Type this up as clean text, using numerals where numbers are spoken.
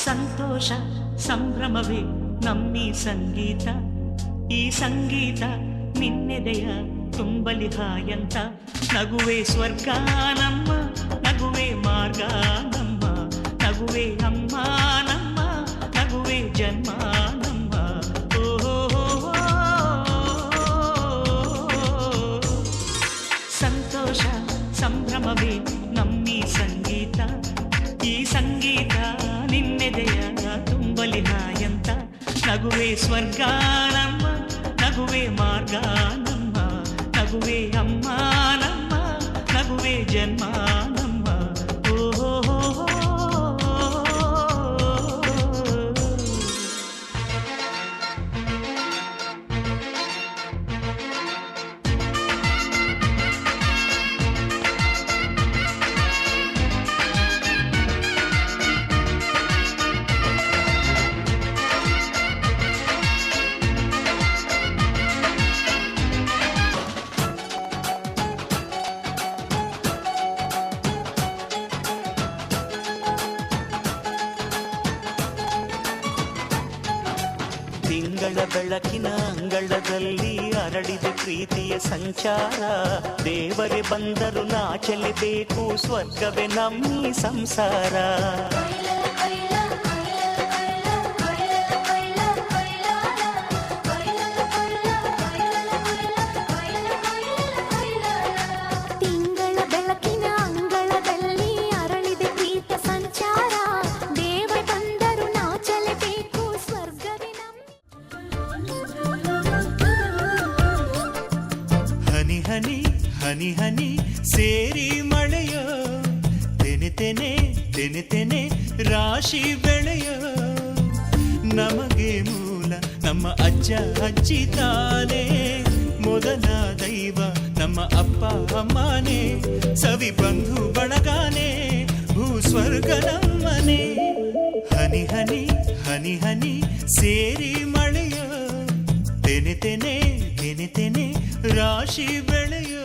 ಸಂತೋಷ ಸಂಭ್ರಮವೇ ನಮ್ಮಿ ಸಂಗೀತ, ಈ ಸಂಗೀತ ನಿನ್ನೆದೆಯ ತುಂಬಲಿ ಹಾಯಂತ. ನಗುವೆ ಸ್ವರ್ಗ ನಮ್ಮ, ನಗುವೆ ಮಾರ್ಗ ನಮ್ಮ, ನಗುವೆ ಅಮ್ಮ ನಮ್ಮ, ನಗುವೆ ಜನ್ಮ ನಮ್ಮ. ಸಂತೋಷ ಸಂಭ್ರಮವೇ ನಮ್ಮಿ ಸಂಗೀತ, ಈ ಸಂಗೀತ ನಿನ್ನೆದೆಯ ತುಂಬಲಿ ಹಾಯಂತ. ನಗುವೆ ಸ್ವರ್ಗ ನಮ್ಮ, ನಗುವೆ ಮಾರ್ಗ ನಮ್ಮ, ನಗುವೆ ಅಮ್ಮ ನಮ್ಮ, ನಗುವೆ ಜನ್ಮ ನಮ್ಮ. ತಿಂಗಳ ಬೆಳಕಿನ ಅಂಗಳದಲ್ಲಿ ಅರಳಿದ ಪ್ರೀತಿಯ ಸಂಚಾರ. ದೇವರೇ ಬಂದರು ನಾಚಲೇಬೇಕು, ಸ್ವರ್ಗವೇ ನಮ್ಮಿ ಸಂಸಾರ. ಹನಿ ಹನಿ ಹನಿ ಸೇರಿ ಮಳೆಯೋ, ತೆನೆ ತೆನೆ ತೆನೆ ತೆನೆ ರಾಶಿ ಬೆಳೆಯೋ. ನಮಗೆ ಮೂಲ ನಮ್ಮ ಅಜ್ಜ ಅಜ್ಜಿ ತಾನೇ, ಮೊದಲ ದೈವ ನಮ್ಮ ಅಪ್ಪ ಅಮ್ಮನೇ. ಸವಿ ಬಂಧು ಬಳಗಾನೆ, ಭೂ ಸ್ವರ್ಗ ನಮ್ಮನೆ. ಹನಿ ಹನಿ ಹನಿ ಹನಿ ಸೇರಿ ಮಳೆಯೋ, ತೆನೆ ತೆನೆ ತೆನೆ ತೆನೆ ರಾಶಿ ಬೆಳೆಯೋ.